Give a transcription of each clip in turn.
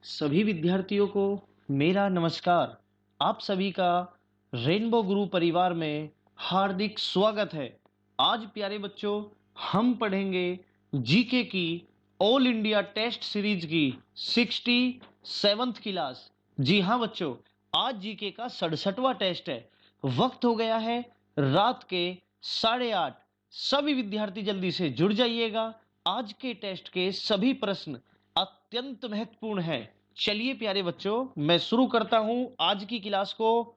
सभी विद्यार्थियों को मेरा नमस्कार। आप सभी का रेनबो गुरु परिवार में हार्दिक स्वागत है। आज प्यारे बच्चों, हम पढ़ेंगे जीके की ऑल इंडिया टेस्ट सीरीज की 67th क्लास। जी हाँ बच्चों, आज जीके का 67वां टेस्ट है। वक्त हो गया है रात के 8:30। सभी विद्यार्थी जल्दी से जुड़ जाइएगा। आज के टेस्ट के सभी प्रश्न अत्यंत महत्वपूर्ण है। चलिए प्यारे बच्चों, मैं शुरू करता हूं आज की क्लास को।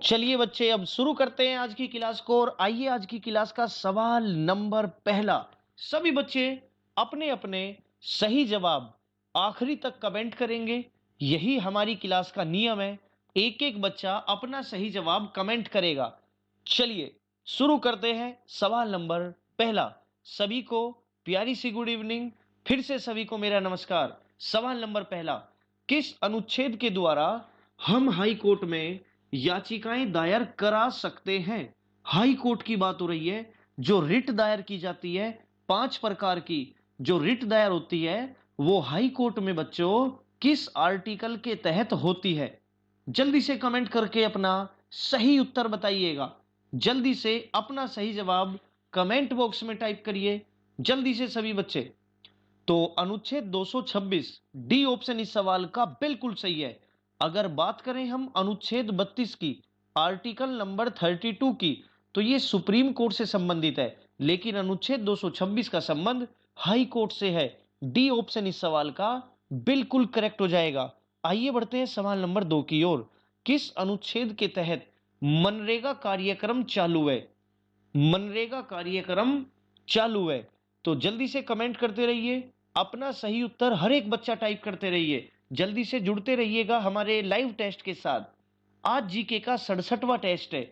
चलिए बच्चे, अब शुरू करते हैं आज की क्लास को। और आइए आज की क्लास का सवाल नंबर पहला। सभी बच्चे अपने अपने सही जवाब आखिरी तक कमेंट करेंगे। यही हमारी क्लास का नियम है। एक एक बच्चा अपना सही जवाब कमेंट करेगा। चलिए शुरू करते हैं। सवाल नंबर पहला। सभी को प्यारी सी गुड इवनिंग। फिर से सभी को मेरा नमस्कार। सवाल नंबर पहला। किस अनुच्छेद के द्वारा हम हाई कोर्ट में याचिकाएं दायर करा सकते हैं? हाई कोर्ट की बात हो रही है। जो रिट दायर की जाती है, 5 प्रकार की जो रिट दायर होती है, वो हाई कोर्ट में बच्चों किस आर्टिकल के तहत होती है? जल्दी से कमेंट करके अपना सही उत्तर बताइएगा। जल्दी से अपना सही जवाब कमेंट बॉक्स में टाइप करिए। जल्दी से सभी बच्चे। तो अनुच्छेद 226 डी ऑप्शन इस सवाल का बिल्कुल सही है। अगर बात करें हम अनुच्छेद 32 की, आर्टिकल नंबर 32 की, तो ये सुप्रीम कोर्ट से संबंधित है। लेकिन अनुच्छेद 226 का संबंध हाई कोर्ट से है। डी ऑप्शन इस सवाल का बिल्कुल करेक्ट हो जाएगा। आइए बढ़ते हैं सवाल नंबर 2 की ओर। किस अनुच्छेद के तहत मनरेगा कार्यक्रम चालू है? मनरेगा कार्यक्रम चालू है। तो जल्दी से कमेंट करते रहिए। अपना सही उत्तर हर एक बच्चा टाइप करते रहिए। जल्दी से जुड़ते रहिएगा हमारे लाइव टेस्ट के साथ। आज जीके का 67वां टेस्ट है।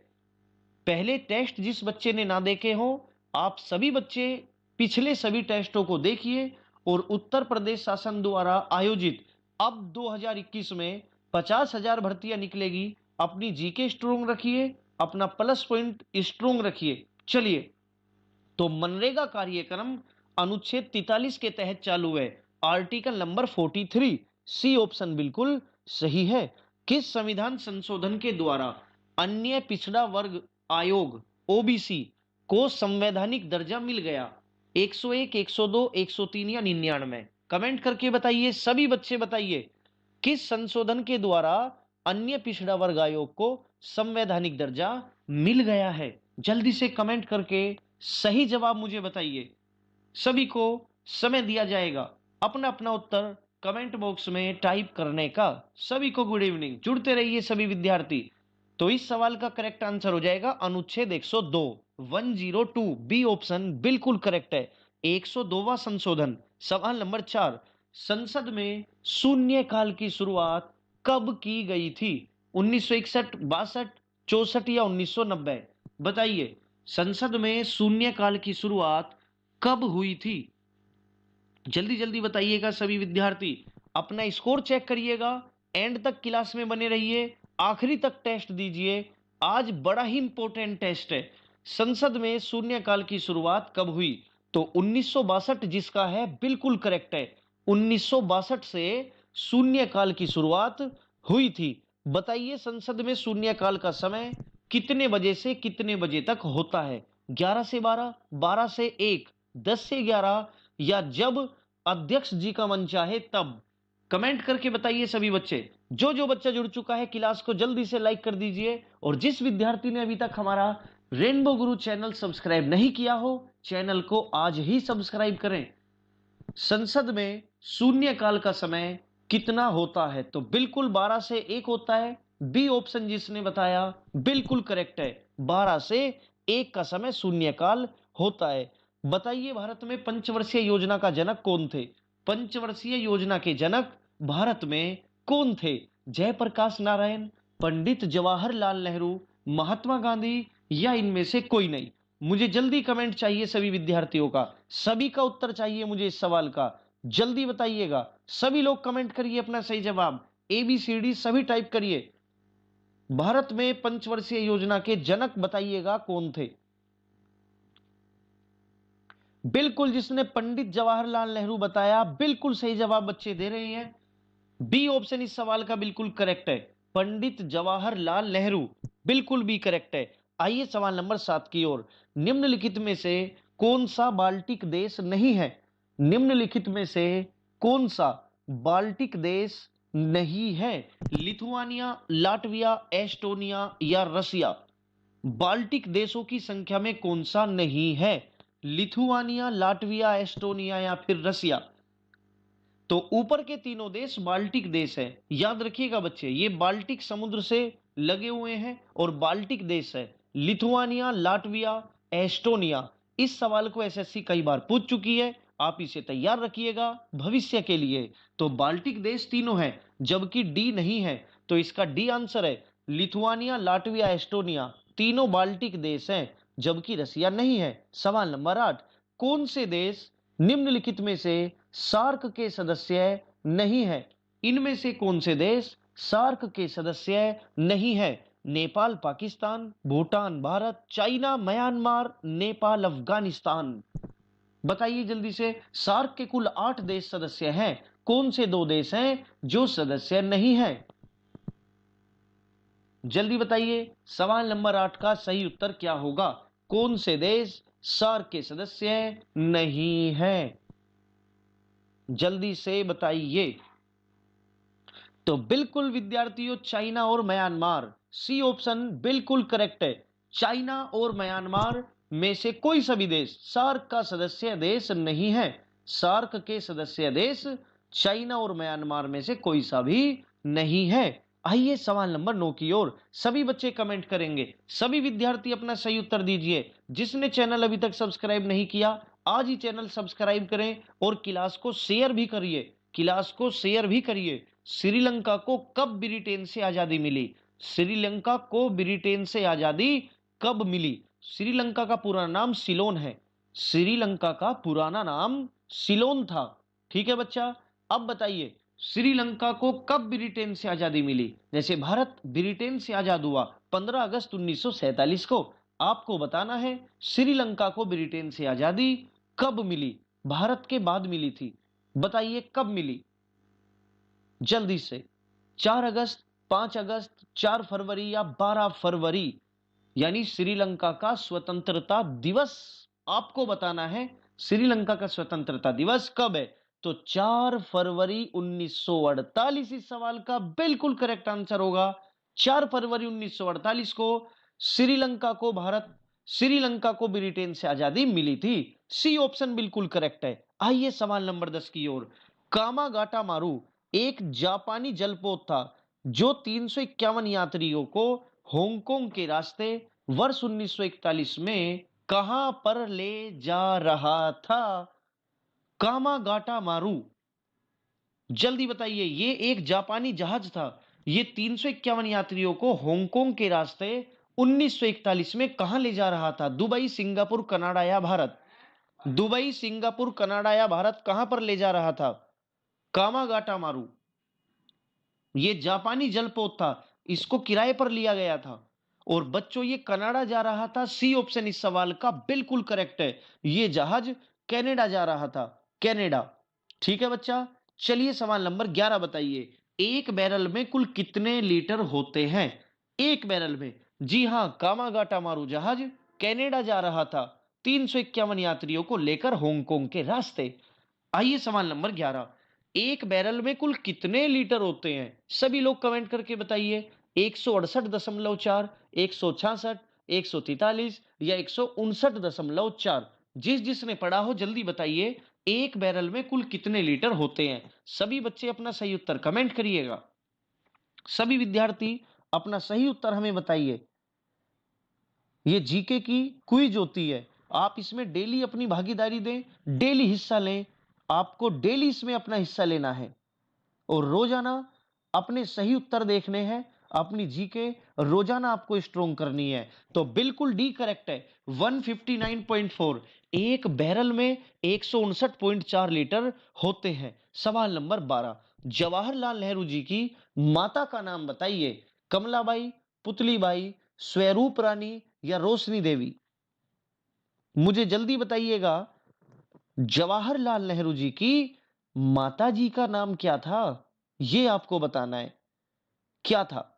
पहले टेस्ट जिस बच्चे ने ना देखे हो, आप सभी बच्चे पिछले सभी टेस्टों को देखिए। और उत्तर प्रदेश शासन द्वारा आयोजित अब 2021 में 50,000 भर्तियां निकलेगी। अपनी जीके स्ट्रोंग रखिए, अपना प्लस पॉइंट स्ट्रोंग रखिए। चलिए, तो मनरेगा कार्यक्रम अनुच्छेद 43 के तहत चालू है। आर्टिकल नंबर 43 सी ऑप्शन बिल्कुल सही है। किस संविधान संशोधन के द्वारा अन्य पिछड़ा वर्ग आयोग ओबीसी को संवैधानिक दर्जा मिल गया? 101, 102, 103 या 99? कमेंट करके बताइए सभी बच्चे, बताइए किस संशोधन के द्वारा अन्य पिछड़ा वर्ग आयोग को संवैधानिक दर्जा मिल गया है? जल्दी से कमेंट करके सही जवाब मुझे बताइए। सभी को समय दिया जाएगा अपना अपना उत्तर कमेंट बॉक्स में टाइप करने का। सभी को गुड इवनिंग। जुड़ते रहिए सभी विद्यार्थी। तो इस सवाल का करेक्ट आंसर हो जाएगा अनुच्छेद 102, 102 बी ऑप्शन बिल्कुल करेक्ट है। 102वां संशोधन। सवाल नंबर 4। संसद में शून्य काल की शुरुआत कब की गई थी? 1961, 62, 64 या 1990? बताइए, संसद में शून्य काल की शुरुआत कब हुई थी? जल्दी जल्दी बताइएगा सभी विद्यार्थी। अपना स्कोर चेक करिएगा। एंड तक क्लास में बने रहिए, आखिरी तक टेस्ट दीजिए। आज बड़ा ही इंपॉर्टेंट टेस्ट है। संसद में शून्यकाल की शुरुआत कब हुई? तो 1962 जिसका है बिल्कुल करेक्ट है। 1962 से शून्यकाल की शुरुआत हुई थी। बताइए, संसद में शून्यकाल का समय कितने बजे से कितने बजे तक होता है? 11 से 12, 12 से 1, 10 से 11, या जब अध्यक्ष जी का मन चाहे तब? कमेंट करके बताइए सभी बच्चे। जो जो बच्चा जुड़ चुका है क्लास को जल्दी से लाइक कर दीजिए। और जिस विद्यार्थी ने अभी तक हमारा रेनबो गुरु चैनल सब्सक्राइब नहीं किया हो, चैनल को आज ही सब्सक्राइब करें। संसद में शून्यकाल का समय कितना होता है? तो बिल्कुल 12 से 1 होता है। बी ऑप्शन जिसने बताया बिल्कुल करेक्ट है। 12 से 1 का समय शून्यकाल होता है। बताइए, भारत में पंचवर्षीय योजना का जनक कौन थे? पंचवर्षीय योजना के जनक भारत में कौन थे? जयप्रकाश नारायण, पंडित जवाहरलाल नेहरू, महात्मा गांधी, या इनमें से कोई नहीं? मुझे जल्दी कमेंट चाहिए सभी विद्यार्थियों का। सभी का उत्तर चाहिए मुझे इस सवाल का। जल्दी बताइएगा। सभी लोग कमेंट करिए अपना सही जवाब। ABCD सभी टाइप करिए। भारत में पंचवर्षीय योजना के जनक बताइएगा कौन थे? बिल्कुल, जिसने पंडित जवाहरलाल नेहरू बताया, बिल्कुल सही जवाब बच्चे दे रहे हैं। बी ऑप्शन इस सवाल का बिल्कुल करेक्ट है। पंडित जवाहरलाल नेहरू बिल्कुल भी करेक्ट है। आइए सवाल नंबर 7 की ओर। निम्नलिखित में से कौन सा बाल्टिक देश नहीं है? निम्नलिखित में से कौन सा बाल्टिक देश नहीं है? लिथुआनिया, लाटविया, एस्टोनिया या रसिया? बाल्टिक देशों की संख्या में कौन सा नहीं है? लिथुआनिया, लाटविया, एस्टोनिया या फिर रसिया? तो ऊपर के तीनों देश बाल्टिक देश है। याद रखिएगा बच्चे, ये बाल्टिक समुद्र से लगे हुए हैं और बाल्टिक देश है। Lithuania, Latvia, Estonia. इस सवाल को एसएससी कई बार पूछ चुकी है, आप इसे तैयार रखिएगा भविष्य के लिए। तो बाल्टिक देश तीनों हैं, जबकि डी नहीं है, तो इसका डी आंसर है। लिथुआनिया, लाटविया, एस्टोनिया तीनों बाल्टिक देश हैं, जबकि रसिया नहीं है। सवाल नंबर 8। कौन से देश निम्नलिखित में से सार्क के सदस्य नहीं है? इनमें से कौन से देश सार्क के सदस्य नहीं है? Nepal, Pakistan, Bhutan, Bharat, China, Myanmar, Nepal, Afghanistan? बताइए जल्दी से। सार्क के कुल 8 देश सदस्य हैं, कौन से 2 देश हैं जो सदस्य नहीं है? जल्दी बताइए, सवाल नंबर 8 का सही उत्तर क्या होगा? कौन से देश सार्क के सदस्य नहीं है? जल्दी से बताइए। तो बिल्कुल विद्यार्थियों, चाइना और म्यांमार। सी ऑप्शन बिल्कुल करेक्ट है। चाइना और म्यांमार में से कोई सा भी देश सार्क का सदस्य देश नहीं है। सार्क के सदस्य देश चाइना और म्यांमार में से कोई सा भी नहीं है। आइए सवाल नंबर 9 की ओर। सभी बच्चे कमेंट करेंगे, सभी विद्यार्थी अपना सही उत्तर दीजिए। जिसने चैनल अभी तक सब्सक्राइब नहीं किया, आज ही चैनल सब्सक्राइब करें और क्लास को शेयर भी करिए। क्लास को शेयर भी करिए। श्रीलंका को कब ब्रिटेन से आजादी मिली? श्रीलंका को ब्रिटेन से आजादी कब मिली? श्रीलंका का पूरा नाम सिलोन है। श्रीलंका का पुराना नाम सिलोन था। ठीक है बच्चा। अब बताइए, श्रीलंका को कब ब्रिटेन से आजादी मिली? जैसे भारत ब्रिटेन से आजाद हुआ 15 अगस्त 1947 को। आपको बताना है श्रीलंका को ब्रिटेन से आजादी कब मिली? भारत के बाद मिली थी। बताइए कब मिली? जल्दी से। 4 अगस्त, 5 अगस्त, 4 फरवरी या 12 फरवरी? यानी श्रीलंका का स्वतंत्रता दिवस आपको बताना है। श्रीलंका का स्वतंत्रता दिवस कब है? तो 4 फरवरी 1948 इस सवाल का बिल्कुल करेक्ट आंसर होगा। 4 फरवरी 1948 को श्रीलंका को ब्रिटेन से आजादी मिली थी। सी ऑप्शन बिल्कुल करेक्ट है। आइए सवाल नंबर 10 की ओर। कामागाटा मारू एक जापानी जलपोत था जो 351 यात्रियों को हांगकांग के रास्ते वर्ष 1941 में कहां पर ले जा रहा था? कामागाटा मारू, जल्दी बताइए। ये एक जापानी जहाज था। ये 351 यात्रियों को हांगकांग के रास्ते 1941 में कहां ले जा रहा था? दुबई, सिंगापुर, कनाडा या भारत? दुबई, सिंगापुर, कनाडा या भारत, कहां पर ले जा रहा था कामागाटा मारू? ये जापानी जलपोत था, इसको किराए पर लिया गया था। और बच्चों, ये कनाडा जा रहा था। सी ऑप्शन इस सवाल का बिल्कुल करेक्ट है। ये जहाज कनाडा जा रहा था, कनाडा। ठीक है बच्चा। चलिए सवाल नंबर 11 बताइए। एक बैरल में कुल कितने लीटर होते हैं? एक बैरल में। जी हां, कामागाटा मारू जहाज कनाडा जा रहा था 351 यात्रियों को लेकर हांगकांग के रास्ते। आइए सवाल नंबर 11। एक बैरल में कुल कितने लीटर होते हैं? सभी लोग कमेंट करके बताइए। 168.4, 166, 143 या 159.4? जिसने पढ़ा हो जल्दी बताइए। एक बैरल में कुल कितने लीटर होते हैं? सभी बच्चे अपना सही उत्तर कमेंट करिएगा। सभी विद्यार्थी अपना सही उत्तर हमें बताइए। ये जीके की क्विज होती है, आप इसमें डेली अपनी भागीदारी दें, डेली हिस्सा लें। आपको डेली इसमें अपना हिस्सा लेना है और रोजाना अपने सही उत्तर देखने हैं। अपनी जीके रोजाना आपको स्ट्रोंग करनी है। तो बिल्कुल डी करेक्ट है। 159.4 एक बैरल में 159.4 लीटर होते हैं। सवाल नंबर 12। जवाहरलाल नेहरू जी की माता का नाम बताइए। कमलाबाई, पुतलीबाई, स्वरूप रानी या रोशनी देवी? मुझे जल्दी बताइएगा। जवाहरलाल नेहरू जी की माता जी का नाम क्या था? ये आपको बताना है। क्या था?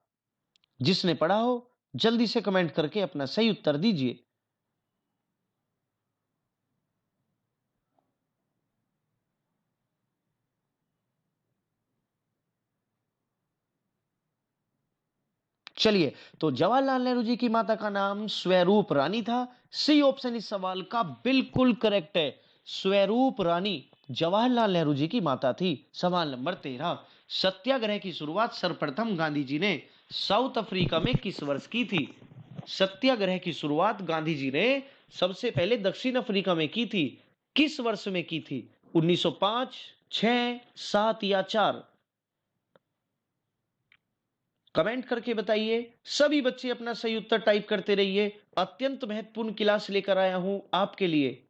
जिसने पढ़ा हो जल्दी से कमेंट करके अपना सही उत्तर दीजिए। चलिए, तो जवाहरलाल नेहरू जी की माता का नाम स्वरूप रानी था। सी ऑप्शन इस सवाल का बिल्कुल करेक्ट है। स्वरूप रानी जवाहरलाल नेहरू जी की माता थी। सवाल नंबर 13, सत्याग्रह की शुरुआत सर्वप्रथम गांधी जी ने साउथ अफ्रीका में किस वर्ष की थी? सत्याग्रह की शुरुआत गांधी जी ने सबसे पहले दक्षिण अफ्रीका में की थी। किस वर्ष में की थी? 1905, 6, 7 या 4? कमेंट करके बताइए। सभी बच्चे अपना सही उत्तर टाइप करते रहिए। अत्यंत महत्वपूर्ण क्लास लेकर आया हूं आपके लिए,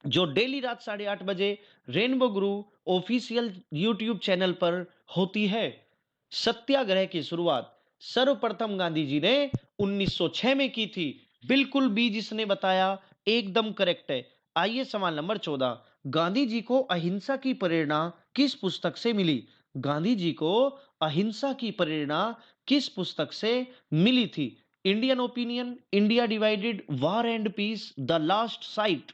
जो डेली रात 8:30 बजे रेनबो गुरु ऑफिशियल यूट्यूब चैनल पर होती है। सत्याग्रह की शुरुआत सर्वप्रथम गांधी जी ने 1906 में की थी। बिल्कुल बी जिसने बताया एकदम करेक्ट है। आइए सवाल नंबर 14, गांधी जी को अहिंसा की प्रेरणा किस पुस्तक से मिली? गांधी जी को अहिंसा की प्रेरणा किस पुस्तक से मिली थी? Indian Opinion, India Divided, War and Peace, The Last Sight?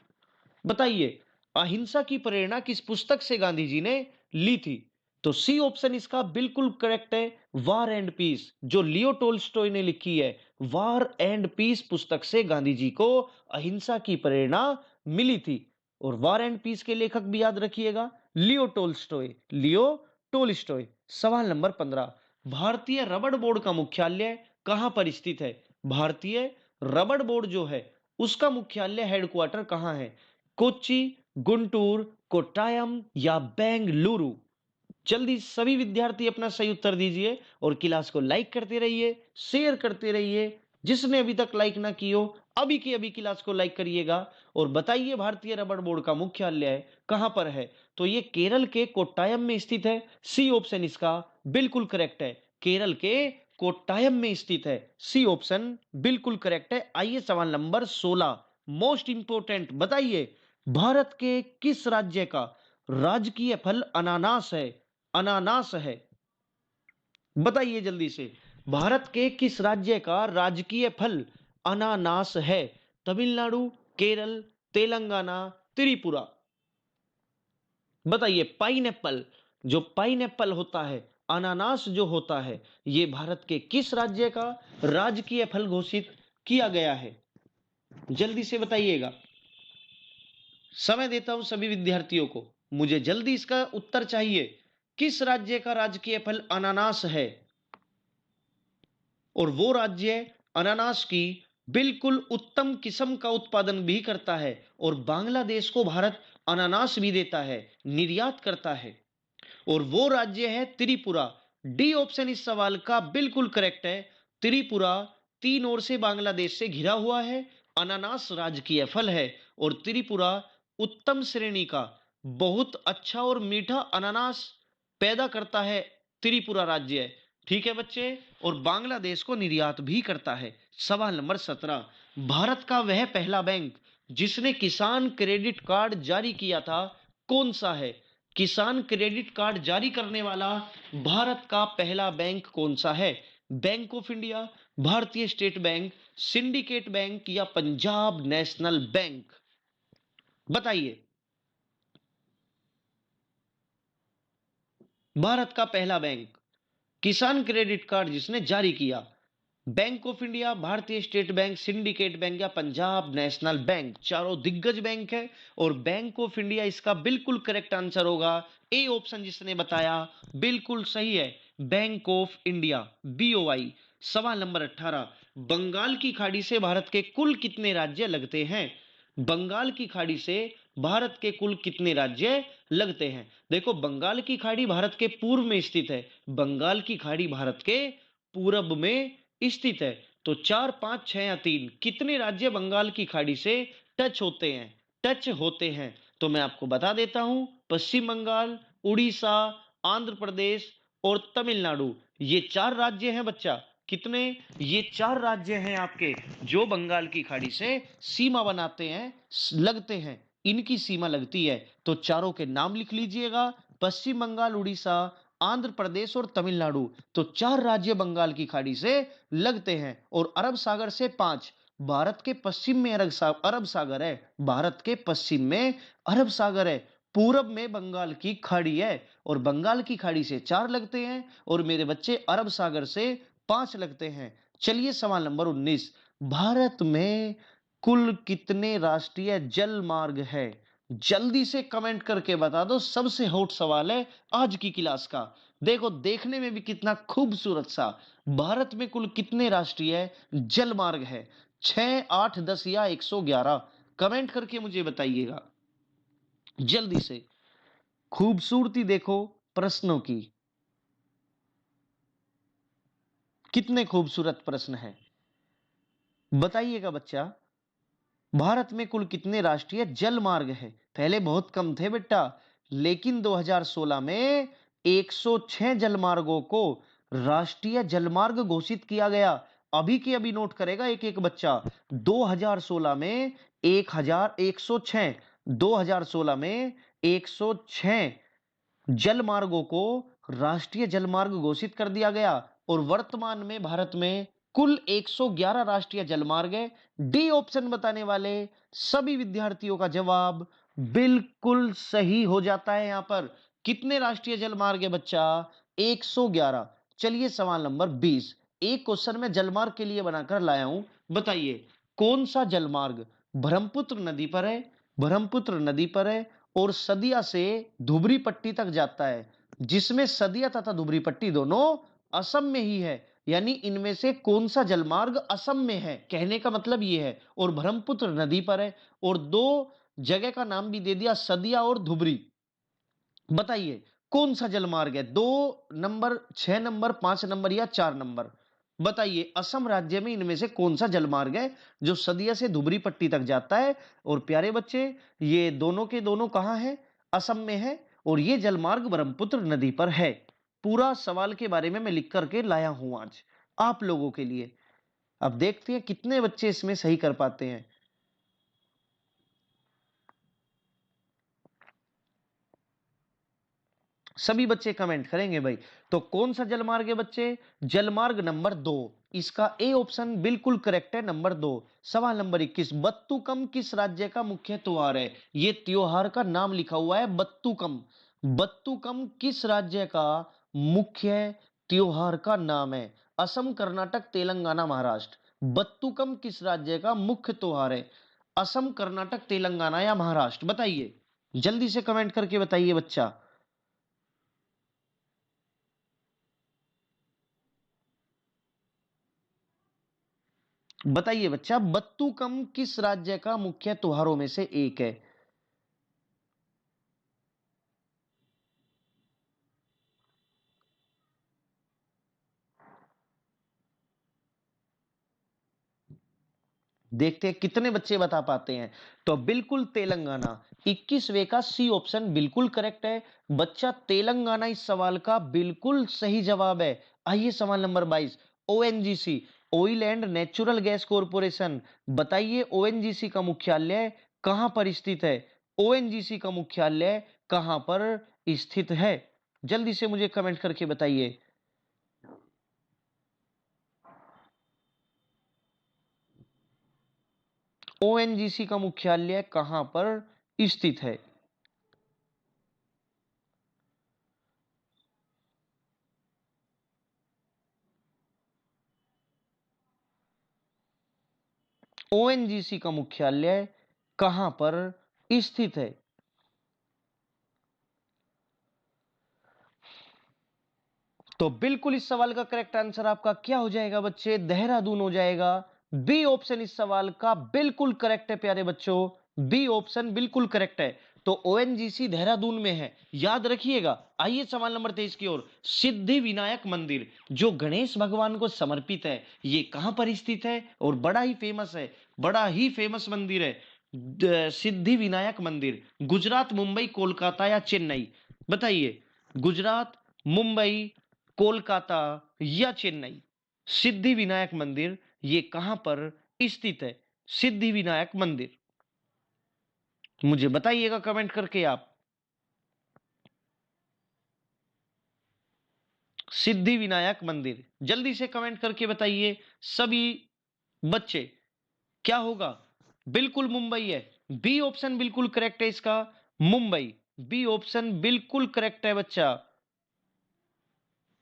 बताइए, अहिंसा की प्रेरणा किस पुस्तक से गांधी जी ने ली थी? तो सी ऑप्शन इसका बिल्कुल करेक्ट है, वार एंड पीस, जो लियो टोल्स्टॉय ने लिखी है। वार एंड पीस पुस्तक से गांधी जी को अहिंसा की प्रेरणा मिली थी। और वार एंड पीस के लेखक भी याद रखिएगा, लियो टोल्स्टॉय, लियो टोल्स्टॉय। सवाल नंबर 15, भारतीय रबड़ बोर्ड का मुख्यालय कहां पर स्थित है? भारतीय रबड़ बोर्ड जो है उसका मुख्यालय हेडक्वार्टर कहां है? कोच्चि, गुंटूर, कोट्टायम या बेंगलुरु? जल्दी सभी विद्यार्थी अपना सही उत्तर दीजिए और क्लास को लाइक करते रहिए, शेयर करते रहिए। जिसने अभी तक लाइक ना की हो, अभी की अभी क्लास को लाइक करिएगा और बताइए भारतीय रबड़ बोर्ड का मुख्यालय कहां पर है? तो ये केरल के कोट्टायम में स्थित है। सी ऑप्शन इसका बिल्कुल करेक्ट है। केरल के कोट्टायम में स्थित है। सी ऑप्शन बिल्कुल करेक्ट है। आइए सवाल नंबर 16, मोस्ट इंपोर्टेंट, बताइए भारत के किस राज्य का राजकीय फल अनानास है? अनानास है, बताइए जल्दी से। भारत के किस राज्य का राजकीय फल अनानास है? तमिलनाडु, केरल, तेलंगाना, त्रिपुरा? बताइए, पाइनएप्पल, जो पाइनएप्पल होता है, अनानास जो होता है, ये भारत के किस राज्य का राजकीय फल घोषित किया गया है? जल्दी से बताइएगा। समय देता हूं सभी विद्यार्थियों को, मुझे जल्दी इसका उत्तर चाहिए। किस राज्य का राजकीय फल अनानास है? और वो राज्य अनानास की बिल्कुल उत्तम किस्म का उत्पादन भी करता है और बांग्लादेश को भारत अनानास भी देता है, निर्यात करता है। और वो राज्य है त्रिपुरा। डी ऑप्शन इस सवाल का बिल्कुल करेक्ट है। त्रिपुरा तीन ओर से बांग्लादेश से घिरा हुआ है, अनानास राजकीय फल है और त्रिपुरा उत्तम श्रेणी का बहुत अच्छा और मीठा अनानास पैदा करता है त्रिपुरा राज्य। ठीक है बच्चे, और बांग्लादेश को निर्यात भी करता है। सवाल नंबर 17, भारत का वह पहला बैंक जिसने किसान क्रेडिट कार्ड जारी किया था कौन सा है? किसान क्रेडिट कार्ड जारी करने वाला भारत का पहला बैंक कौन सा है? बैंक ऑफ इंडिया, भारतीय स्टेट बैंक, सिंडिकेट बैंक या पंजाब नेशनल बैंक? बताइए, भारत का पहला बैंक किसान क्रेडिट कार्ड जिसने जारी किया, बैंक ऑफ इंडिया, भारतीय स्टेट बैंक, सिंडिकेट बैंक या पंजाब नेशनल बैंक? चारों दिग्गज बैंक है और बैंक ऑफ इंडिया इसका बिल्कुल करेक्ट आंसर होगा। ए ऑप्शन जिसने बताया बिल्कुल सही है, बैंक ऑफ इंडिया, बीओआई। सवाल नंबर 18, बंगाल की खाड़ी से भारत के कुल कितने राज्य लगते हैं? बंगाल की खाड़ी से भारत के कुल कितने राज्य लगते हैं? देखो, बंगाल की खाड़ी भारत के पूर्व में स्थित है। बंगाल की खाड़ी भारत के पूरब में स्थित है। तो 4, 5, 6 या 3, कितने राज्य बंगाल की खाड़ी से टच होते हैं? टच होते हैं, तो मैं आपको बता देता हूं, पश्चिम बंगाल, उड़ीसा, आंध्र प्रदेश और तमिलनाडु। ये 4 राज्य हैं बच्चा। कितने? ये 4 राज्य हैं आपके जो बंगाल की खाड़ी से सीमा बनाते हैं, लगते हैं। इनकी सीमा लगती है। तो चारों के नाम लिख लीजिएगा, पश्चिम बंगाल, उड़ीसा, आंध्र प्रदेश और तमिलनाडु। तो 4 राज्य बंगाल की खाड़ी से लगते हैं और अरब सागर से 5। भारत के पश्चिम में अरब सागर है, भारत के पश्चिम में अरब सागर है, पूरब में बंगाल की खाड़ी है और बंगाल की खाड़ी से 4 लगते हैं और मेरे बच्चे अरब सागर से 5 लगते हैं। चलिए सवाल नंबर 19, भारत में कुल कितने राष्ट्रीय जल मार्ग है? जल्दी से कमेंट करके बता दो, सबसे हॉट सवाल है आज की क्लास का। देखो देखने में भी कितना खूबसूरत सा। भारत में कुल कितने राष्ट्रीय जल मार्ग है? 6, 8, 10 या 111? कमेंट करके मुझे बताइएगा जल्दी से। खूबसूरती देखो प्रश्नों की, कितने खूबसूरत प्रश्न हैं, बताइएगा बच्चा। भारत में कुल कितने राष्ट्रीय जल मार्ग है? पहले बहुत कम थे बेटा, लेकिन 2016 में 106 जलमार्गों को राष्ट्रीय जलमार्ग घोषित किया गया। अभी के अभी नोट करेगा एक एक बच्चा। 2016 में 1,106, 2016 में 106 जलमार्गों को राष्ट्रीय जलमार्ग घोषित कर दिया गया और वर्तमान में भारत में कुल 111 राष्ट्रीय जलमार्ग है। डी ऑप्शन बताने वाले सभी विद्यार्थियों का जवाब बिल्कुल सही हो जाता है। यहां पर कितने राष्ट्रीय जलमार्ग है बच्चा? 111। चलिए सवाल नंबर 20, एक क्वेश्चन में जलमार्ग के लिए बनाकर लाया हूं। बताइए कौन सा जलमार्ग ब्रह्मपुत्र नदी पर है, ब्रह्मपुत्र नदी पर है और सदिया से धुबरी पट्टी तक जाता है, जिसमें सदिया तथा धुबरी पट्टी दोनों असम में ही है। यानी इनमें से कौन सा जलमार्ग असम में है, कहने का मतलब ये है, और ब्रह्मपुत्र नदी पर है और 2 जगह का नाम भी दे दिया, सदिया और धुबरी। बताइए कौन सा जलमार्ग है? 2 नंबर, 6 नंबर, 5 नंबर या 4 नंबर? बताइए असम राज्य में इनमें से कौन सा जलमार्ग है जो सदिया से धुबरी पट्टी तक जाता है? और प्यारे बच्चे ये दोनों के दोनों कहां है? असम में है और ये जलमार्ग ब्रह्मपुत्र नदी पर है। पूरा सवाल के बारे में मैं लिख करके लाया हूं आज आप लोगों के लिए। अब देखते हैं कितने बच्चे इसमें सही कर पाते हैं। सभी बच्चे कमेंट करेंगे भाई। तो कौन सा जलमार्ग है बच्चे? जलमार्ग नंबर 2, इसका ए ऑप्शन बिल्कुल करेक्ट है, नंबर 2। सवाल नंबर 21, बत्तुकम किस राज्य का मुख्य त्योहार है? ये त्योहार का नाम लिखा हुआ है बत्तुकम। बत्तुकम किस राज्य का मुख्य त्योहार का नाम है? असम, कर्नाटक, तेलंगाना, महाराष्ट्र। बत्तुकम किस राज्य का मुख्य त्योहार है? असम, कर्नाटक, तेलंगाना या महाराष्ट्र? बताइए जल्दी से कमेंट करके बताइए बच्चा। बताइए बच्चा, बत्तुकम किस राज्य का मुख्य त्योहारों में से एक है? देखते हैं कितने बच्चे बता पाते हैं। तो बिल्कुल तेलंगाना, 21वें का सी ऑप्शन बिल्कुल करेक्ट है बच्चा। तेलंगाना इस सवाल का बिल्कुल सही जवाब है। आइए सवाल number 22, ONGC, oil and natural gas corporation. बताइए ओएनजीसी का मुख्यालय कहां पर स्थित है? ओएनजीसी का मुख्यालय कहां पर स्थित है? जल्दी से मुझे कमेंट करके बताइए। ओएनजीसी का मुख्यालय कहां पर स्थित है? ओएनजीसी का मुख्यालय कहां पर स्थित है? तो बिल्कुल इस सवाल का करेक्ट आंसर आपका क्या हो जाएगा बच्चे? देहरादून हो जाएगा। बी ऑप्शन इस सवाल का बिल्कुल करेक्ट है प्यारे बच्चों, बी ऑप्शन बिल्कुल करेक्ट है। तो ओएनजीसी देहरादून में है, याद रखिएगा। आइए सवाल नंबर 23 की ओर। सिद्धि विनायक मंदिर जो गणेश भगवान को समर्पित है, ये कहां पर स्थित है? और बड़ा ही फेमस है, बड़ा ही फेमस मंदिर है। सिद्धि विनायक मंदिर गुजरात, मुंबई, कोलकाता या चेन्नई? बताइए गुजरात, मुंबई, कोलकाता या चेन्नई? सिद्धि विनायक मंदिर ये कहां पर स्थित है? सिद्धि विनायक मंदिर मुझे बताइएगा कमेंट करके आप। सिद्धि विनायक मंदिर, जल्दी से कमेंट करके बताइए सभी बच्चे, क्या होगा? बिल्कुल मुंबई है, बी ऑप्शन बिल्कुल करेक्ट है इसका, मुंबई, बी ऑप्शन बिल्कुल करेक्ट है बच्चा,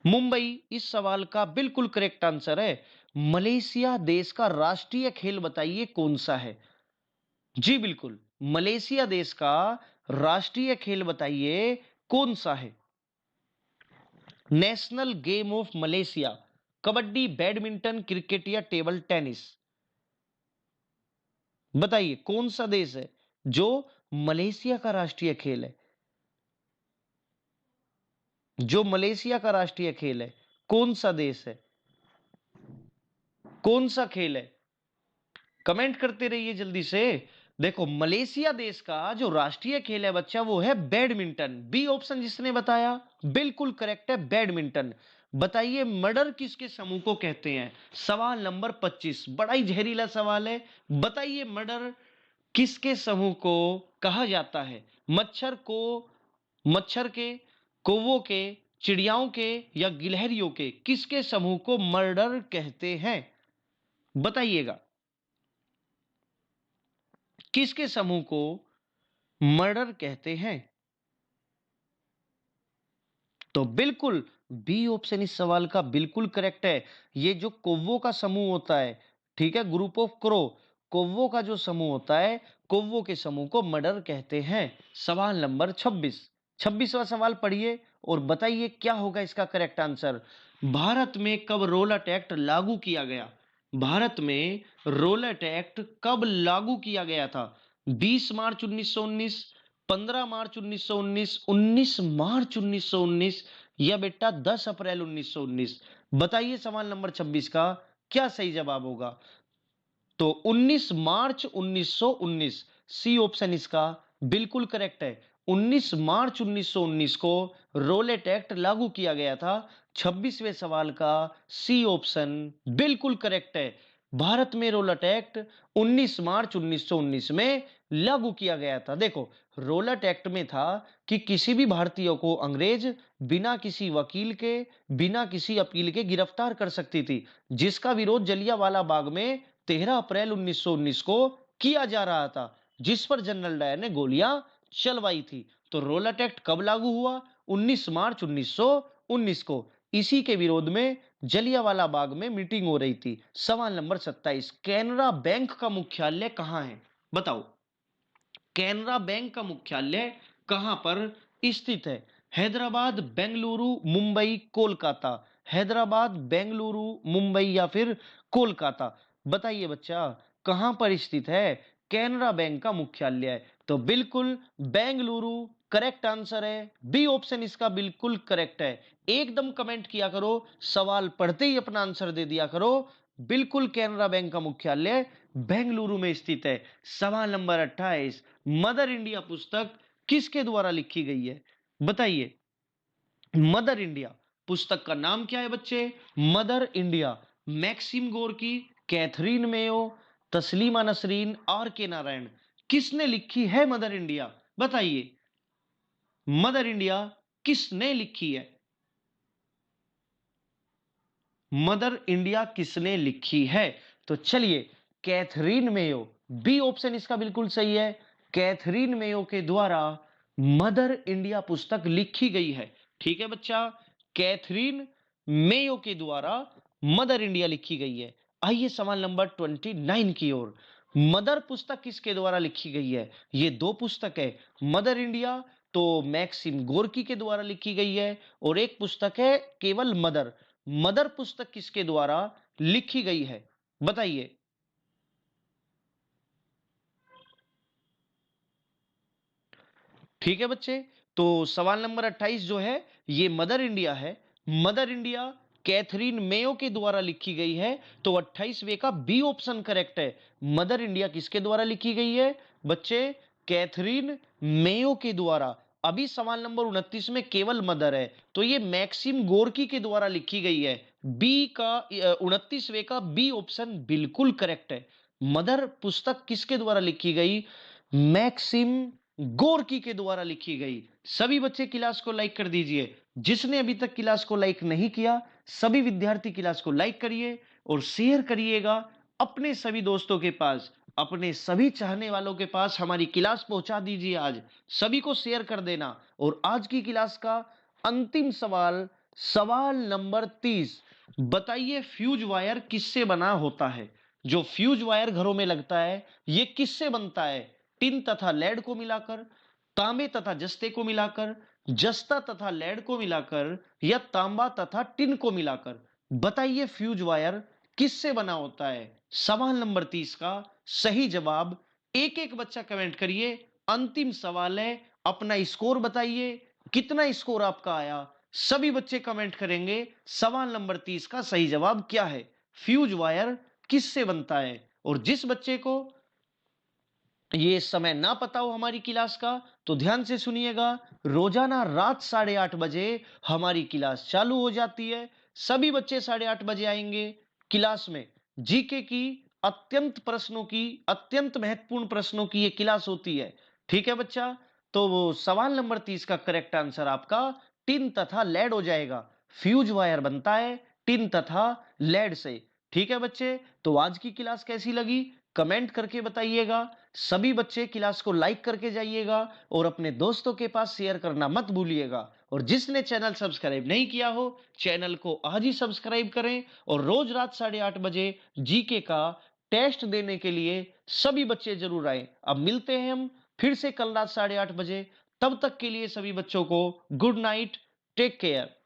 मुंबई इस सवाल का बिल्कुल करेक्ट आंसर है। मलेशिया देश का राष्ट्रीय खेल बताइए कौन सा है? जी बिल्कुल, मलेशिया देश का राष्ट्रीय खेल बताइए कौन सा है? National game of Malaysia, kabaddi, badminton, cricket या टेबल टेनिस? बताइए कौन सा देश है जो मलेशिया का राष्ट्रीय खेल है? जो मलेशिया का राष्ट्रीय खेल है, कौन सा देश है? कौन सा खेल है? कमेंट करते रहिए जल्दी से। देखो मलेशिया देश का जो राष्ट्रीय खेल है बच्चा वो है बैडमिंटन, बी ऑप्शन जिसने बताया बिल्कुल करेक्ट है, बैडमिंटन। बताइए मर्डर किसके समूह को कहते हैं? सवाल नंबर 25, बड़ा ही जहरीला सवाल है। बताइए मर्डर किसके समूह को कहा जाता है? मच्छर को, मच्छर के, कौवों के, चिड़ियाओं के या गिलहरियों के, किसके समूह को मर्डर कहते हैं? बताइएगा किसके समूह को मर्डर कहते हैं? तो बिल्कुल बी ऑप्शन इस सवाल का बिल्कुल करेक्ट है। ये जो कौवों का समूह होता है, ठीक है, ग्रुप ऑफ क्रो, कौवों का जो समूह होता है, कौवों के समूह को मर्डर कहते हैं। सवाल नंबर 26, 26वां सवाल पढ़िए और बताइए क्या होगा इसका करेक्ट आंसर। भारत में कब रोलट एक्ट लागू किया गया? भारत में रोलट एक्ट कब लागू किया गया था? 20 मार्च 1919, 15 मार्च 1919, 19 मार्च 1919 या बेटा 10 अप्रैल 1919? बताइए सवाल नंबर 26 का क्या सही जवाब होगा? तो 19 मार्च 1919, सी ऑप्शन इसका बिल्कुल करेक्ट है। 19 मार्च 1919 को रोलेट एक्ट लागू किया गया था। 26वें सवाल का सी ऑप्शन बिल्कुल करेक्ट है। भारत में रोलेट एक्ट 19 मार्च 1919 में लागू किया गया था। देखो रोलेट एक्ट में था कि किसी भी भारतीय को अंग्रेज बिना किसी वकील के, बिना किसी अपील के गिरफ्तार कर सकती थी, जिसका विरोध जलियांवाला बाग में 13 अप्रैल 1919 को किया जा रहा था, जिस पर जनरल डायर ने गोलियां चलवाई थी। तो रोलट एक्ट कब लागू हुआ? 19 मार्च 1919 को। इसी के विरोध में जलियांवाला बाग में मीटिंग हो रही थी। सवाल नंबर 27, कैनरा बैंक का मुख्यालय कहां है? बताओ कैनरा बैंक का मुख्यालय कहां पर स्थित है? हैदराबाद, बेंगलुरु, मुंबई, कोलकाता? हैदराबाद, बेंगलुरु, मुंबई या फिर कोलकाता? बताइए बच्चा कहां पर स्थित है कैनरा बैंक का मुख्यालय? तो बिल्कुल बेंगलुरु करेक्ट आंसर है, बी ऑप्शन इसका बिल्कुल करेक्ट है। एकदम कमेंट किया करो, सवाल पढ़ते ही अपना आंसर दे दिया करो। बिल्कुल कैनरा बैंक का मुख्यालय बेंगलुरु में स्थित है। सवाल नंबर 28, मदर इंडिया पुस्तक किसके द्वारा लिखी गई है? बताइए मदर इंडिया पुस्तक का नाम क्या है बच्चे? Mother India, Maxim Gorky, Katherine Mayo, Taslima Nasreen, R K Narayan? किसने लिखी है मदर इंडिया? बताइए मदर इंडिया किसने लिखी है? मदर इंडिया किसने लिखी है? तो चलिए कैथरीन मेयो, बी ऑप्शन इसका बिल्कुल सही है। कैथरीन मेयो के द्वारा मदर इंडिया पुस्तक लिखी गई है। ठीक है बच्चा, कैथरीन मेयो के द्वारा मदर इंडिया लिखी गई है। आइए सवाल नंबर 29 की ओर। मदर पुस्तक किसके द्वारा लिखी गई है? ये दो पुस्तक है, मदर इंडिया तो मैक्सिम गोर्की के द्वारा लिखी गई है, और एक पुस्तक है केवल मदर। मदर पुस्तक किसके द्वारा लिखी गई है? बताइए ठीक है बच्चे, तो सवाल नंबर 28 जो है ये मदर इंडिया है। मदर इंडिया कैथरीन मेयो के द्वारा लिखी गई है, तो 28वें का बी ऑप्शन करेक्ट है। मदर इंडिया किसके द्वारा लिखी गई है बच्चे? कैथरीन मेयो के द्वारा। अभी सवाल नंबर 29 में केवल मदर है, तो ये मैक्सिम गोर्की के द्वारा लिखी गई है। बी का 29वें का बी ऑप्शन बिल्कुल करेक्ट है। मदर पुस्तक किसके द्वारा लिखी गई? मैक्सिम गोर्की के द्वारा लिखी गई। सभी बच्चे क्लास को लाइक कर दीजिए। जिसने अभी तक क्लास को लाइक नहीं किया, सभी विद्यार्थी क्लास को लाइक करिए और शेयर करिएगा अपने सभी दोस्तों के पास, अपने सभी चाहने वालों के पास हमारी क्लास पहुंचा दीजिए। आज सभी को शेयर कर देना। और आज की क्लास का अंतिम सवाल, सवाल नंबर 30, बताइए फ्यूज वायर किससे बना होता है? जो फ्यूज वायर घरों में लगता है, ये किससे बनता है? टिन तथा लेड को मिलाकर, तांबे तथा जस्ते को मिलाकर, जस्ता तथा लेड को मिलाकर, या तांबा तथा टिन को मिलाकर? बताइए फ्यूज वायर किससे बना होता है? सवाल नंबर 30 का सही जवाब एक एक बच्चा कमेंट करिए। अंतिम सवाल है, अपना स्कोर बताइए, कितना स्कोर आपका आया? सभी बच्चे कमेंट करेंगे सवाल नंबर 30 का सही जवाब क्या है, फ्यूज वायर किससे बनता है। और जिस बच्चे को ये समय ना पता हो हमारी क्लास का, तो ध्यान से सुनिएगा। रोजाना रात 8:30 बजे हमारी क्लास चालू हो जाती है। सभी बच्चे 8:30 बजे आएंगे। क्लास में जीके की अत्यंत प्रश्नों की, अत्यंत महत्वपूर्ण प्रश्नों की ये क्लास होती है। ठीक है बच्चा? तो वो सवाल नंबर 30 का करेक्ट आंसर आपका टिन तथा लेड हो जाएगा। फ्यूज वायर बनता है टिन तथा लेड से। ठीक है बच्चे? तो आज की क्लास कैसी लगी कमेंट करके बताइएगा। सभी बच्चे क्लास को लाइक करके जाइएगा और अपने दोस्तों के पास शेयर करना मत भूलिएगा। और जिसने चैनल सब्सक्राइब नहीं किया हो, चैनल को आज ही सब्सक्राइब करें। और रोज रात 8:30 बजे जीके का टेस्ट देने के लिए सभी बच्चे जरूर आए। अब मिलते हैं हम फिर से कल रात 8:30 बजे। तब तक के लिए सभी बच्चों को गुड नाइट, टेक केयर।